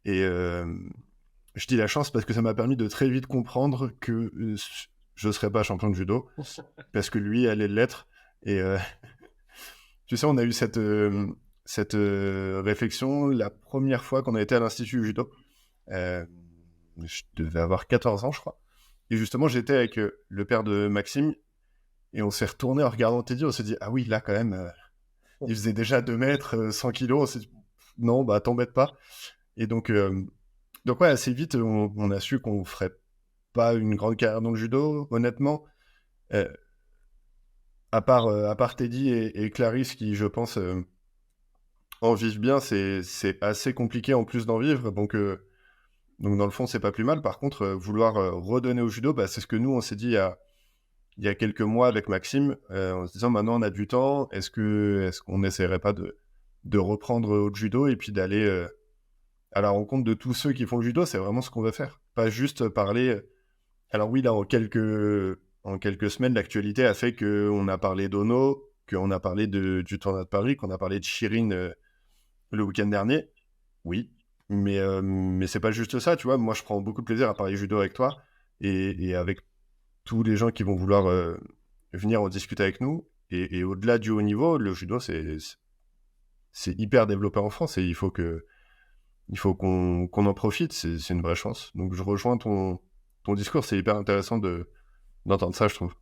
Et je dis la chance parce que ça m'a permis de très vite comprendre que je ne serais pas champion de judo. Parce que lui allait l'être. Et tu sais, on a eu cette réflexion la première fois qu'on a été à l'Institut Judo. Je devais avoir 14 ans, je crois. Et justement, j'étais avec le père de Maxime, et on s'est retourné en regardant Teddy, on s'est dit, ah oui, là, quand même, il faisait déjà 2 mètres, 100 kilos, on s'est dit, non, bah, t'embête pas. Et donc ouais, assez vite, on a su qu'on ferait pas une grande carrière dans le judo, honnêtement. À part Teddy et Clarisse, qui, je pense, en vivent bien, c'est assez compliqué en plus d'en vivre, donc dans le fond, c'est pas plus mal. Par contre, vouloir redonner au judo, bah, c'est ce que nous, on s'est dit il y a quelques mois avec Maxime, en se disant maintenant on a du temps, est-ce qu'on n'essaierait pas de reprendre au judo et puis d'aller à la rencontre de tous ceux qui font le judo. C'est vraiment ce qu'on veut faire. Pas juste parler. Alors oui, là, en quelques semaines, l'actualité a fait qu'on a parlé d'Ono, qu'on a parlé du tournoi de Paris, qu'on a parlé de Chirine le week-end dernier. Oui, mais c'est pas juste ça, tu vois. Moi, je prends beaucoup de plaisir à parler judo avec toi et avec tous les gens qui vont vouloir venir en discuter avec nous. Et au-delà du haut niveau, le judo, c'est hyper développé en France et il faut qu'on en profite, c'est une vraie chance. Donc je rejoins ton discours, c'est hyper intéressant d'entendre ça, je trouve.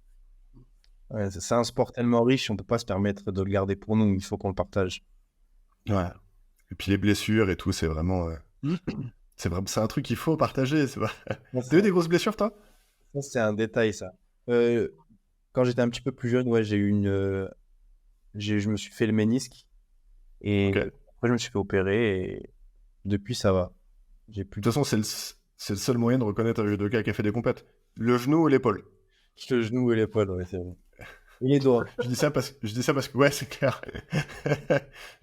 Ouais, c'est un sport tellement riche, on peut pas se permettre de le garder pour nous, il faut qu'on le partage. Ouais. Et puis les blessures et tout, c'est vraiment... c'est un truc qu'il faut partager. T'as eu des grosses blessures, toi? Ça, c'est un détail, ça. Quand j'étais un petit peu plus jeune, ouais, je me suis fait le ménisque. Et Ok. après, je me suis fait opérer. Et depuis, ça va. J'ai plus De toute façon, c'est le seul moyen de reconnaître un judoka qui a fait des compètes. Le genou ou l'épaule. le genou et l'épaule, ouais, c'est vrai. Et les doigts. Je dis ça parce que ouais, c'est clair.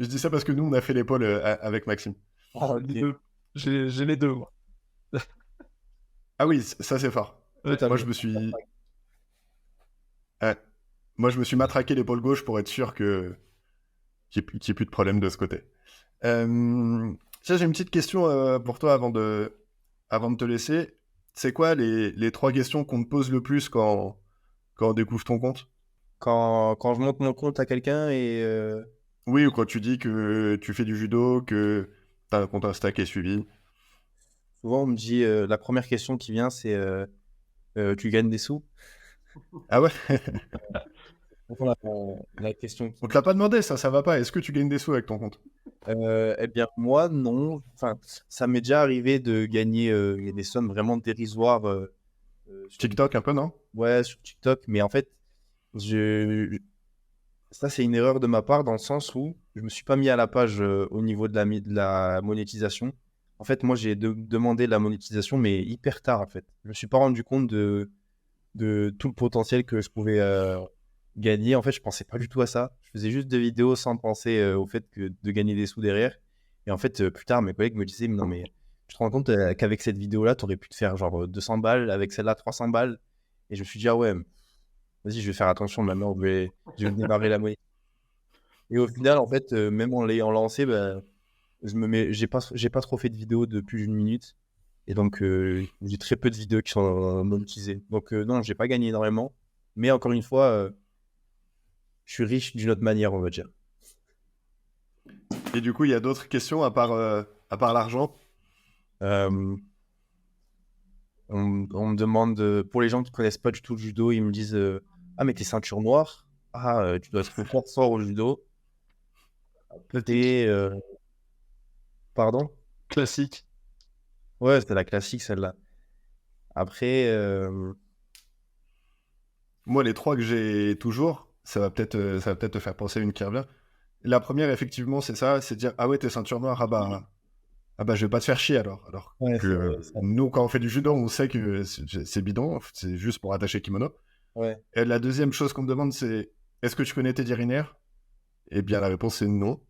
Je dis ça parce que nous, on a fait l'épaule avec Maxime. Ah, les deux. J'ai les deux, moi. Ah oui, ça c'est fort. Ouais, Moi, je me suis... Moi, je me suis matraqué l'épaule gauche pour être sûr qu'il n'y ait plus de problème de ce côté. Ça, j'ai une petite question pour toi avant de te laisser. C'est quoi les 3 questions qu'on te pose le plus quand on découvre ton compte? Quand je montre mon compte à quelqu'un et Oui, ou quand tu dis que tu fais du judo, que t'as un compte Insta qui est suivi. souvent on me dit, la première question qui vient, c'est tu gagnes des sous? Ah ouais? Donc, la question qui... On te l'a pas demandé, ça va pas. Est-ce que tu gagnes des sous avec ton compte? Eh bien, moi, non. Enfin, ça m'est déjà arrivé de gagner des sommes vraiment dérisoires sur... TikTok un peu, non? Ouais, sur TikTok. Mais en fait, ça, c'est une erreur de ma part dans le sens où je me suis pas mis à la page au niveau de la monétisation. En fait, moi, j'ai demandé la monétisation, mais hyper tard, en fait. Je me suis pas rendu compte de tout le potentiel que je pouvais gagner. En fait, je pensais pas du tout à ça. Je faisais juste des vidéos sans penser au fait de gagner des sous derrière. Et en fait, plus tard, mes collègues me disaient, mais non, mais tu te rends compte qu'avec cette vidéo-là, tu aurais pu te faire genre 200 balles, avec celle-là, 300 balles. Et je me suis dit, ah ouais, vas-y, je vais faire attention maintenant, je vais démarrer la monnaie. Et au final, en fait, même en l'ayant lancé, bah, j'ai pas trop fait de vidéos de plus d'une minute. Et donc, j'ai très peu de vidéos qui sont monétisées. Donc, non, j'ai pas gagné énormément. Mais encore une fois, je suis riche d'une autre manière, on va dire. Et du coup, il y a d'autres questions à part l'argent? Euh, on me demande, pour les gens qui connaissent pas du tout le judo, ils me disent ah, mais t'es ceinture noire. Ah, tu dois être fort fort au judo. T'es. Pardon? Classique. Ouais, c'était la classique celle-là. Après, Moi, les 3 que j'ai toujours, ça va peut-être te faire penser à une qui revient. La première, effectivement, c'est ça, c'est dire ah ouais, t'es ceinture noire, ah bah je vais pas te faire chier alors. Alors ouais, que nous, quand on fait du judo, on sait que c'est bidon, c'est juste pour attacher kimono. ouais. Et la deuxième chose qu'on me demande, c'est est-ce que tu connais Teddy Riner? Eh bien, la réponse c'est non.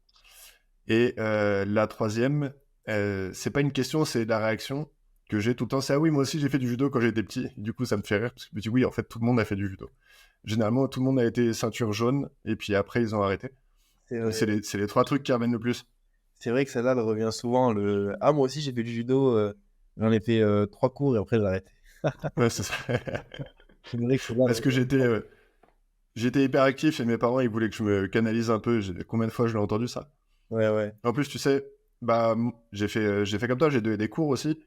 Et la troisième, c'est pas une question, c'est la réaction que j'ai tout le temps. C'est ah oui, moi aussi j'ai fait du judo quand j'étais petit. Du coup, ça me fait rire parce que je me dis oui, en fait, tout le monde a fait du judo. Généralement, tout le monde a été ceinture jaune et puis après, ils ont arrêté. C'est les 3 trucs qui reviennent le plus. C'est vrai que celle-là, elle revient souvent. Ah, moi aussi, j'ai fait du judo. J'en ai fait 3 cours et après, j'ai arrêté. Ouais, c'est ça. C'est vrai que celle-là, Parce que j'étais hyper actif et mes parents, ils voulaient que je me canalise un peu. Combien de fois je l'ai entendu ça? ouais, ouais. En plus, tu sais, bah, j'ai fait comme toi, j'ai donné des cours aussi.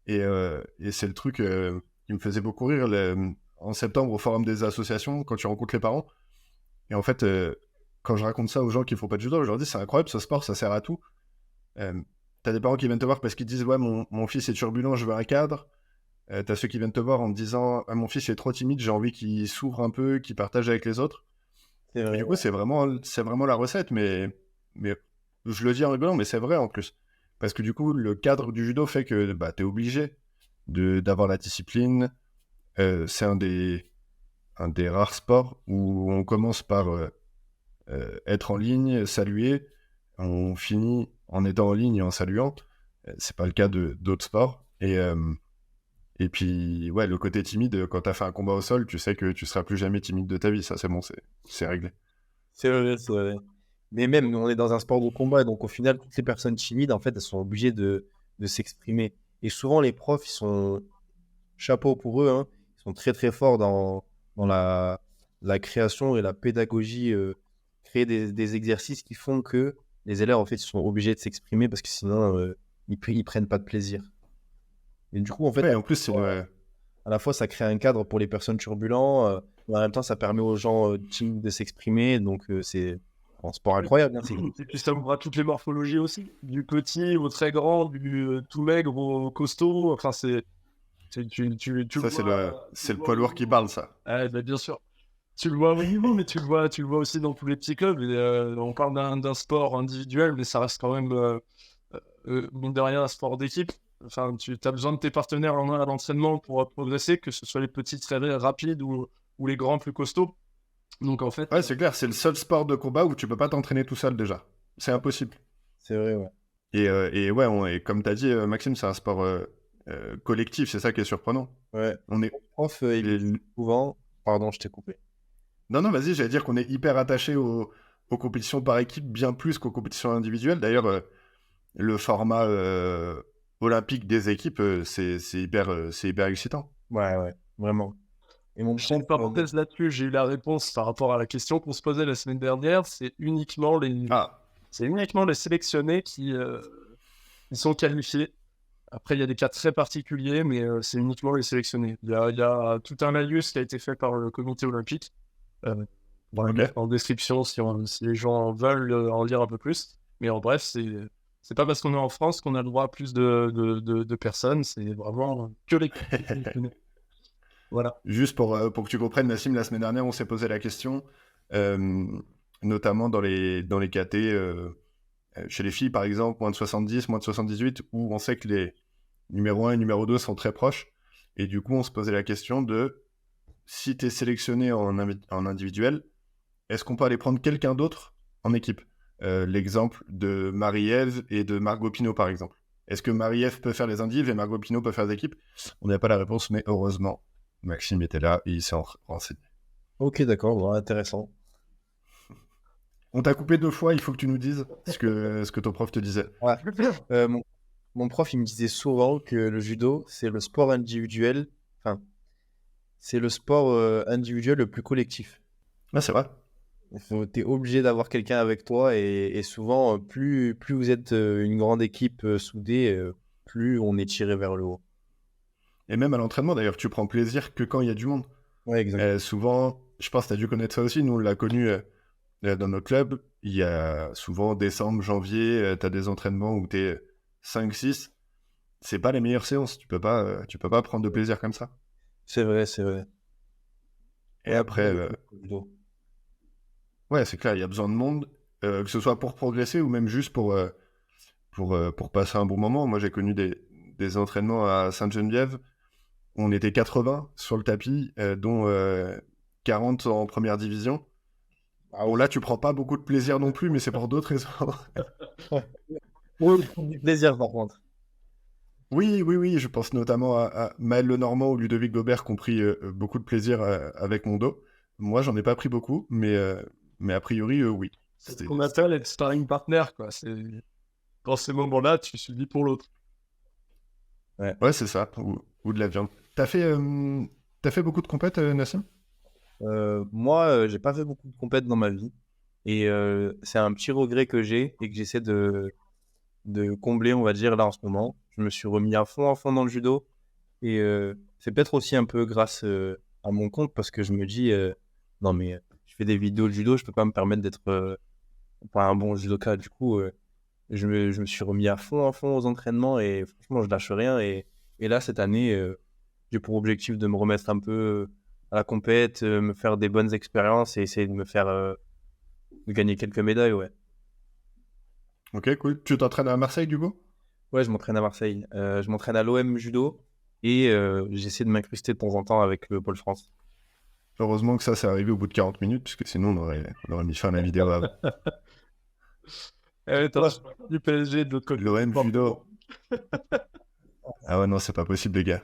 Et c'est le truc, qui me faisait beaucoup rire en septembre au forum des associations, quand tu rencontres les parents. Et en fait, quand je raconte ça aux gens qui font pas de judo, je leur dis c'est incroyable ce sport, ça sert à tout. T'as des parents qui viennent te voir parce qu'ils disent ouais, mon fils est turbulent, je veux un cadre. T'as ceux qui viennent te voir en te disant ah, mon fils est trop timide, j'ai envie qu'il s'ouvre un peu, qu'il partage avec les autres. C'est Et vrai. du coup, c'est vraiment la recette, mais je le dis en rigolant, mais c'est vrai en plus. Parce que du coup, le cadre du judo fait que bah, t'es obligé d'avoir la discipline. C'est un des rares sports où on commence par être en ligne, saluer, on finit en étant en ligne et en saluant. C'est pas le cas d'autres sports. Et puis, ouais, le côté timide, quand t'as fait un combat au sol, tu sais que tu seras plus jamais timide de ta vie. Ça, c'est bon, c'est réglé. C'est vrai, c'est vrai. Mais même, on est dans un sport de combat, donc au final, toutes les personnes timides, en fait, elles sont obligées de s'exprimer. Et souvent, les profs, ils sont, chapeau pour eux, hein, ils sont très très forts dans la création et la pédagogie, créer des exercices qui font que les élèves, en fait, ils sont obligés de s'exprimer parce que sinon, ils prennent pas de plaisir. Et du coup, en fait, Ouais, et en plus, c'est à la fois, ça crée un cadre pour les personnes turbulentes, mais en même temps, ça permet aux gens timides de s'exprimer. Donc, c'est un sport incroyable. Hein, Et puis ça ouvre à toutes les morphologies aussi, du petit au très grand, du tout maigre au costaud. Enfin, tu ça, le vois, c'est le poids lourd qui parle, ça. Ah, bah, bien sûr. Tu le vois au niveau, mais tu le vois aussi dans tous les petits clubs. Et, on parle d'un sport individuel, mais ça reste quand même, mine de rien, un sport d'équipe. Enfin, tu as besoin de tes partenaires à l'entraînement pour progresser, que ce soit les petits très rapides ou les grands plus costauds. Donc en fait, Ouais, c'est clair, c'est le seul sport de combat où tu peux pas t'entraîner tout seul déjà. C'est impossible. C'est vrai, ouais. Et ouais, et comme t'as dit, Maxime, c'est un sport collectif, c'est ça qui est surprenant. Ouais. On est... Prof, les- souvent, pardon, je t'ai coupé. Non, non, vas-y, j'allais dire qu'on est hyper attaché aux compétitions par équipe, bien plus qu'aux compétitions individuelles. D'ailleurs, le format olympique des équipes, c'est hyper excitant. Ouais, ouais, vraiment. Et mon je fais une prof, parenthèse là-dessus, j'ai eu la réponse par rapport à la question qu'on se posait la semaine dernière. Ah, C'est uniquement les sélectionnés qui sont qualifiés. Après, il y a des cas très particuliers, mais c'est uniquement les sélectionnés. Il y a tout un laïus qui a été fait par le comité olympique. On va le ok. mettre en description si les gens veulent en lire un peu plus. Mais en bref, c'est pas parce qu'on est en France qu'on a le droit à plus de personnes. C'est vraiment que les sélectionnés. Voilà. Juste pour que tu comprennes, Nassim, la semaine dernière, on s'est posé la question, euh, notamment dans les KT, chez les filles, par exemple, moins de 70, moins de 78, où on sait que les numéro 1 et numéro 2 sont très proches. Et du coup, on se posait la question de si tu es sélectionné en individuel, est-ce qu'on peut aller prendre quelqu'un d'autre en équipe? L'exemple de Marie-Ève et de Margot Pinot, par exemple. Est-ce que Marie-Ève peut faire les indives et Margot Pinot peut faire les équipes? On n'a pas la réponse, mais heureusement, Maxime était là et il s'est renseigné. ok, d'accord, bon, intéressant. On t'a coupé 2 fois, il faut que tu nous dises ce que ton prof te disait. Ouais. Mon prof, il me disait souvent que le judo, c'est le sport individuel, enfin, c'est le sport individuel le plus collectif. Ah, c'est vrai. T'es obligé d'avoir quelqu'un avec toi et souvent, plus vous êtes une grande équipe soudée, plus on est tiré vers le haut. Et même à l'entraînement, d'ailleurs, tu prends plaisir que quand il y a du monde. Ouais, exactement. Souvent, je pense que tu as dû connaître ça aussi, nous on l'a connu dans notre club, il y a souvent décembre, janvier, tu as des entraînements où tu es 5-6, c'est pas les meilleures séances, tu peux pas prendre de plaisir comme ça. C'est vrai, c'est vrai. Et Ouais, après, ouais, c'est clair, il y a besoin de monde, que ce soit pour progresser ou même juste pour passer un bon moment. Moi j'ai connu des entraînements à Sainte-Geneviève, on était 80 sur le tapis, dont 40 en première division. Ah Bon, oui. là, tu prends pas beaucoup de plaisir non plus, mais c'est pour d'autres raisons. Ouais, du plaisir par contre. Oui, oui, oui, je pense notamment à Maël Lenormand ou Ludovic Gobert qui ont pris beaucoup de plaisir avec mon dos. Moi, j'en ai pas pris beaucoup, mais a priori, oui. C'est ce qu'on appelle être sparring partner, quoi. Dans ces moments-là, tu subis pour l'autre. Ouais, c'est ça, ou de la viande. T'as fait beaucoup de compètes, Nassim? Moi, j'ai pas fait beaucoup de compètes dans ma vie et c'est un petit regret que j'ai et que j'essaie de combler, on va dire, là en ce moment. Je me suis remis à fond dans le judo Et c'est peut-être aussi un peu grâce à mon compte parce que je me dis, non mais je fais des vidéos de judo, je peux pas me permettre d'être pas un bon judoka. Du coup, je me suis remis à fond aux entraînements et franchement, je lâche rien. Et là, cette année, j'ai pour objectif de me remettre un peu à la compète, me faire des bonnes expériences et essayer de me faire de gagner quelques médailles, ouais. Ok, cool. Tu t'entraînes à Marseille, du coup? Ouais, je m'entraîne à Marseille. Je m'entraîne à l'OM Judo et j'essaie de m'incruster de temps en temps avec le Pôle France. Heureusement que ça, c'est arrivé au bout de 40 minutes, puisque sinon, on aurait mis fin à la vidéo avant. Attends, du PSG de l'autre côté. L'OM Judo. Ah ouais, non, c'est pas possible, les gars.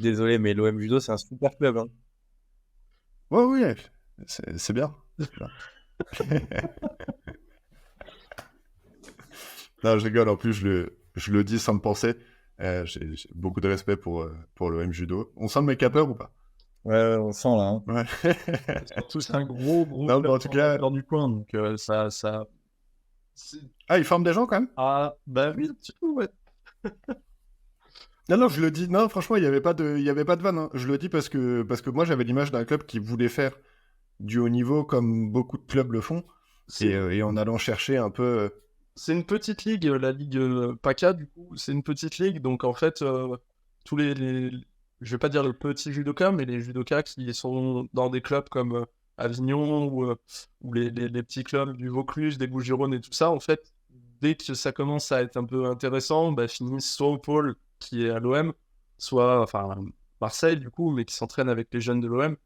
Désolé, mais l'OM Judo, c'est un super club, hein. Ouais, oui, c'est bien. C'est bien. Non, je rigole, en plus, je le dis sans le penser. J'ai beaucoup de respect pour l'OM Judo. On sent le make-upper ou pas? Ouais, on sent là, hein. Ouais. Surtout, c'est un gros Non, mais en tout cas... dans du coin, donc ça... Ah, ils forment des gens, quand même? Ah, bah oui, un petit peu, ouais. Non, non, je le dis. Non, franchement, il y avait pas de vanne, hein. Je le dis parce que moi, j'avais l'image d'un club qui voulait faire du haut niveau comme beaucoup de clubs le font. Et en allant chercher un peu... C'est une petite ligue, la ligue PACA, du coup, c'est une petite ligue, donc en fait, tous je vais pas dire les petits judokas, mais les judokas qui sont dans des clubs comme Avignon ou les petits clubs du Vaucluse, des Bouches-du-Rhône et tout ça, en fait, dès que ça commence à être un peu intéressant, bah, finissent soit au pôle, qui est à l'OM, soit, enfin, Marseille, du coup, mais qui s'entraînent avec les jeunes de l'OM,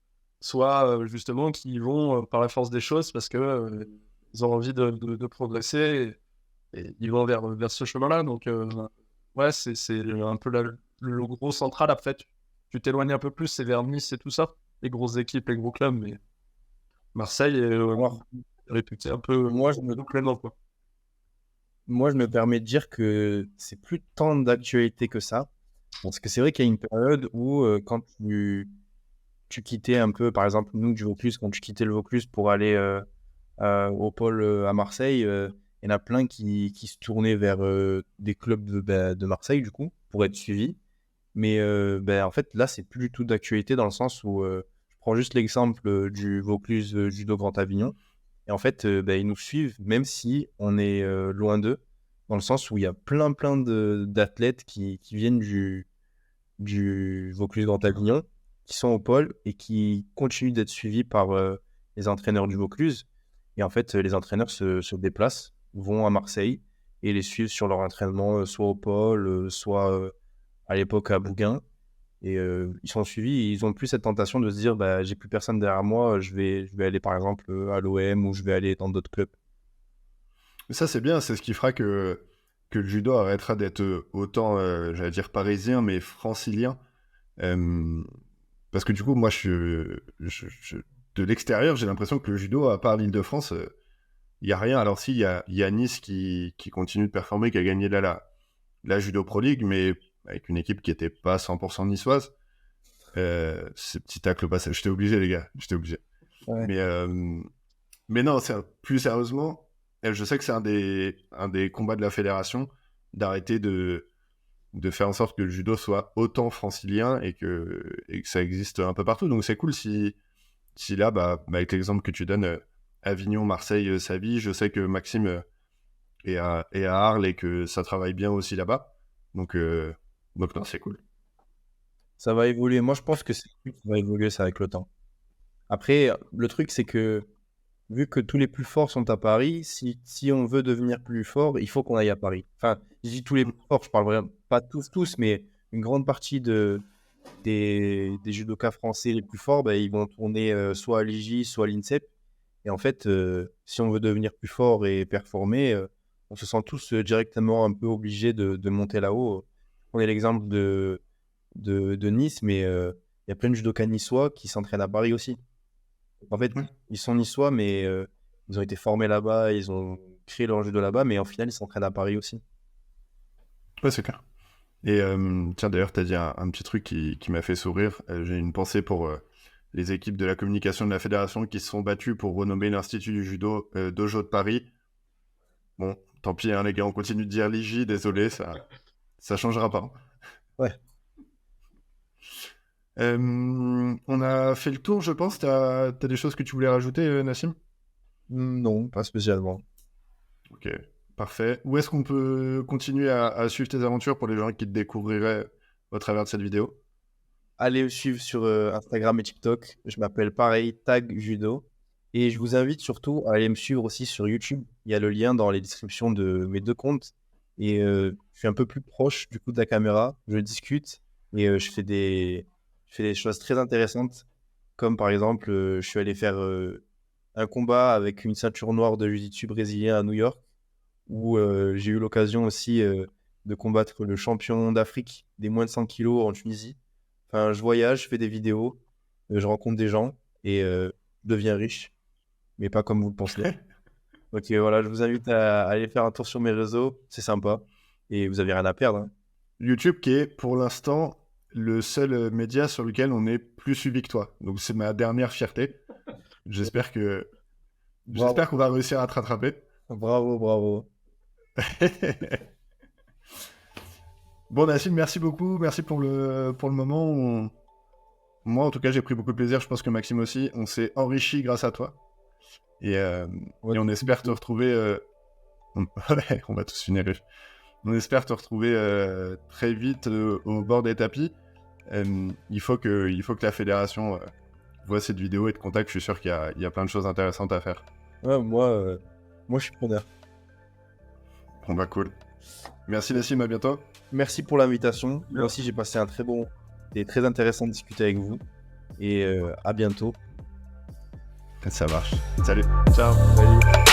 soit justement qui y vont par la force des choses parce que ils ont envie de progresser et ils vont vers ce chemin-là. Donc, ouais, c'est un peu le gros central. Après, tu t'éloignes un peu plus, c'est vers Nice et tout ça, les grosses équipes, les gros clubs, mais Marseille est réputé un peu Moi, je me pleinement, quoi. Moi, je me permets de dire que c'est plus tant d'actualité que ça. Parce que c'est vrai qu'il y a une période où, quand tu quittais un peu, par exemple, nous du Vaucluse, quand tu quittais le Vaucluse pour aller au pôle à Marseille, il y en a plein qui se tournaient vers des clubs de Marseille, du coup, pour être suivis. Mais en fait, là, c'est plus du tout d'actualité dans le sens où je prends juste l'exemple du Vaucluse Judo Grand Avignon. Et en fait, ils nous suivent même si on est loin d'eux, dans le sens où il y a plein d'athlètes qui viennent du Vaucluse Grand Avignon, qui sont au pôle et qui continuent d'être suivis par les entraîneurs du Vaucluse. Et en fait, les entraîneurs se déplacent, vont à Marseille et les suivent sur leur entraînement, soit au pôle, soit à l'époque à Bougain. Et ils sont suivis et ils ont plus cette tentation de se dire bah, j'ai plus personne derrière moi, je vais aller par exemple à l'OM ou je vais aller dans d'autres clubs. Mais ça, c'est bien, c'est ce qui fera que le judo arrêtera d'être autant, j'allais dire parisien, mais francilien. Euh, Parce que du coup, moi, de l'extérieur, j'ai l'impression que le judo, à part l'Île-de-France, il n'y a rien. Alors si, il y a Nice qui continue de performer, qui a gagné la Judo Pro League, mais avec une équipe qui n'était pas 100% niçoise. C'est petit tacle au passage. J'étais obligé, les gars. J'étais obligé. Ouais. Mais non, plus sérieusement, je sais que c'est un des combats de la fédération d'arrêter de faire en sorte que le judo soit autant francilien et que ça existe un peu partout. Donc c'est cool si là, avec l'exemple que tu donnes, Avignon, Marseille, Savy, je sais que Maxime est à Arles et que ça travaille bien aussi là-bas. Donc non, c'est cool. Ça va évoluer. Moi, je pense que ça va évoluer ça avec le temps. Après, le truc, c'est que vu que tous les plus forts sont à Paris, si on veut devenir plus fort, il faut qu'on aille à Paris. Enfin, je dis tous les plus forts, je parle vraiment pas tous, mais une grande partie des judokas français les plus forts, ils vont tourner soit à l'IJ, soit à l'INSEP. Et en fait, si on veut devenir plus fort et performer, on se sent tous directement un peu obligés de monter là-haut. On est l'exemple de Nice, mais il y a plein de judokas niçois qui s'entraînent à Paris aussi. En fait, Ouais. ils sont niçois, mais ils ont été formés là-bas, ils ont créé leur judo là-bas, mais au final, ils s'entraînent à Paris aussi. Ouais, c'est clair. Et tiens, d'ailleurs, tu as dit un petit truc qui m'a fait sourire. J'ai une pensée pour les équipes de la communication de la fédération qui se sont battues pour renommer l'Institut du judo Dojo de Paris. Bon, tant pis, hein, les gars, on continue de dire l'IJ, désolé, ça changera pas. Ouais. On a fait le tour, je pense. T'as des choses que tu voulais rajouter, Nassim? Non, pas spécialement. Ok, parfait. Où est-ce qu'on peut continuer à suivre tes aventures pour les gens qui te découvriraient au travers de cette vidéo? Allez me suivre sur Instagram et TikTok. Je m'appelle pareil, Tag Judo. Et je vous invite surtout à aller me suivre aussi sur YouTube. Il y a le lien dans les descriptions de mes 2 comptes. Et je suis un peu plus proche du coup de la caméra. Je discute et je fais des choses très intéressantes. Comme par exemple, je suis allé faire un combat avec une ceinture noire de jiu-jitsu brésilien à New York, où j'ai eu l'occasion aussi de combattre le champion d'Afrique des moins de 100 kilos en Tunisie. Enfin, je voyage, je fais des vidéos, je rencontre des gens et je deviens riche, mais pas comme vous le pensez. Donc voilà, je vous invite à aller faire un tour sur mes réseaux, c'est sympa et vous avez rien à perdre, hein. YouTube qui est pour l'instant le seul média sur lequel on est plus suivi que toi. Donc c'est ma dernière fierté. J'espère Bravo, qu'on va réussir à te rattraper. bravo, bravo. Bon Nassim, merci beaucoup, merci pour le moment. Moi en tout cas j'ai pris beaucoup de plaisir, je pense que Maxime aussi. On s'est enrichi grâce à toi. Et on espère te retrouver... Ouais, on va tous finir. On espère te retrouver très vite au bord des tapis. Il faut que la fédération voit cette vidéo et te contacte. Je suis sûr qu'il y a plein de choses intéressantes à faire. Ouais, moi je suis preneur. Bon bah cool. Merci Nassim, à bientôt. Merci pour l'invitation. Moi aussi j'ai passé un très bon et très intéressant de discuter avec vous et à bientôt. Ça marche. Salut. Ciao. Salut.